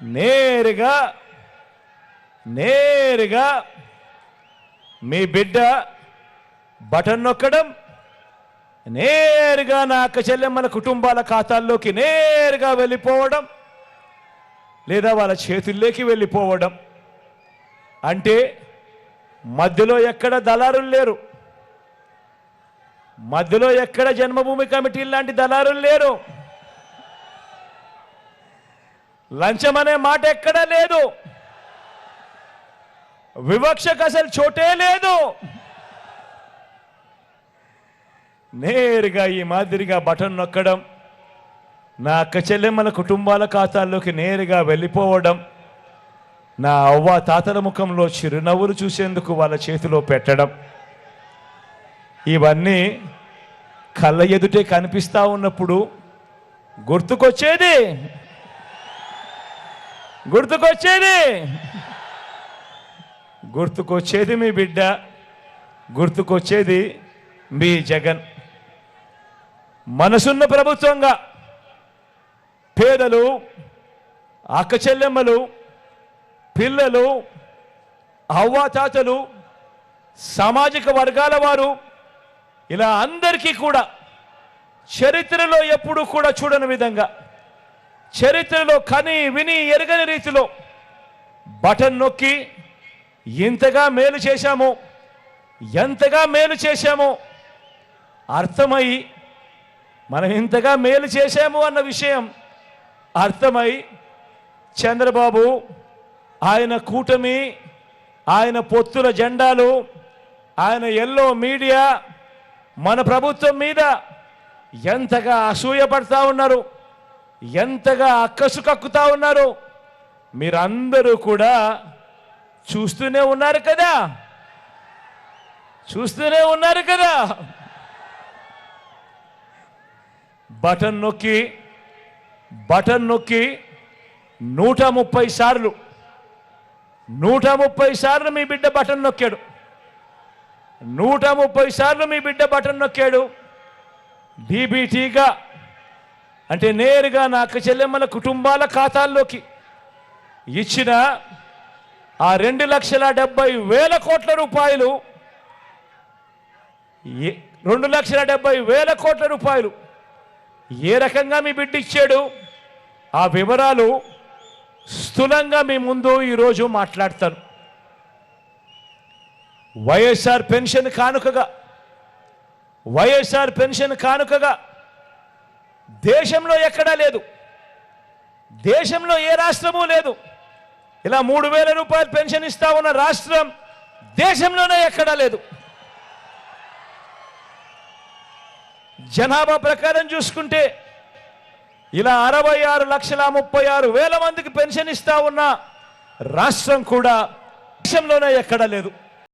నేరుగా మీ బిడ్డ బటన్ నొక్కడం, నేరుగా నా అక్క చెల్లెమ్మల కుటుంబాల ఖాతాల్లోకి నేరుగా వెళ్ళిపోవడం, లేదా వాళ్ళ చేతుల్లోకి వెళ్ళిపోవడం. అంటే మధ్యలో ఎక్కడ దళారులు లేరు, మధ్యలో ఎక్కడ జన్మభూమి కమిటీ లాంటి దళారులు లేరు, లంచం అనే మాట ఎక్కడా లేదు, వివక్షకు అసలు చోటే లేదు. నేరుగా ఈ మాదిరిగా బటన్ నొక్కడం, నా అక్క చెల్లెమ్మల కుటుంబాల ఖాతాల్లోకి నేరుగా వెళ్ళిపోవడం, నా అవ్వ తాతల ముఖంలో చిరునవ్వులు చూసేందుకు వాళ్ళ చేతిలో పెట్టడం, ఇవన్నీ కళ్ళ ఎదుటే కనిపిస్తూ ఉన్నప్పుడు గుర్తుకొచ్చేది మీ బిడ్డ, గుర్తుకొచ్చేది మీ జగన్. మనసున్న ప్రభుత్వంగా పేదలు, అక్క చెల్లెమ్మలు, పిల్లలు, అవ్వాతాతలు, సామాజిక వర్గాల వారు, ఇలా అందరికీ కూడా చరిత్రలో ఎప్పుడూ కూడా చూడని విధంగా, చరిత్రలో కని విని ఎరగని రీతిలో బటన్ నొక్కి ఎంతగా మేలు చేశామో అర్థమై, మనం ఇంతగా మేలు చేశాము అన్న విషయం అర్థమై, చంద్రబాబు, ఆయన కూటమి, ఆయన పొత్తుల జెండాలు, ఆయన ఎల్లో మీడియా మన ప్రభుత్వం మీద ఎంతగా అసూయపడతా ఉన్నారు, ఎంతగా అక్కసు కక్కుతా ఉన్నారు, మీరందరూ కూడా చూస్తూనే ఉన్నారు కదా. బటన్ నొక్కి 130 సార్లు మీ బిడ్డ బటన్ నొక్కాడు. 130 సార్లు మీ బిడ్డ బటన్ నొక్కాడు. డీబీటీగా అంటే నేరుగా నా అక్క చెల్లెమ్మల కుటుంబాల ఖాతాల్లోకి ఇచ్చిన ఆ 2,70,000 కోట్ల రూపాయలు, 2,70,000 కోట్ల రూపాయలు ఏ రకంగా మీ బిడ్డ ఇచ్చాడు, ఆ వివరాలు స్థూలంగా మీ ముందు ఈరోజు మాట్లాడతాను. వైఎస్ఆర్ పెన్షన్ కానుకగా దేశంలో ఎక్కడా లేదు, దేశంలో ఏ రాష్ట్రమూ లేదు. ఇలా 3,000 రూపాయలు పెన్షన్ ఇస్తా ఉన్న రాష్ట్రం దేశంలోనే ఎక్కడా లేదు. జనాభా ప్రకారం చూసుకుంటే ఇలా 66,36,000 మందికి పెన్షన్ ఇస్తా ఉన్న రాష్ట్రం కూడా దేశంలోనే ఎక్కడా లేదు.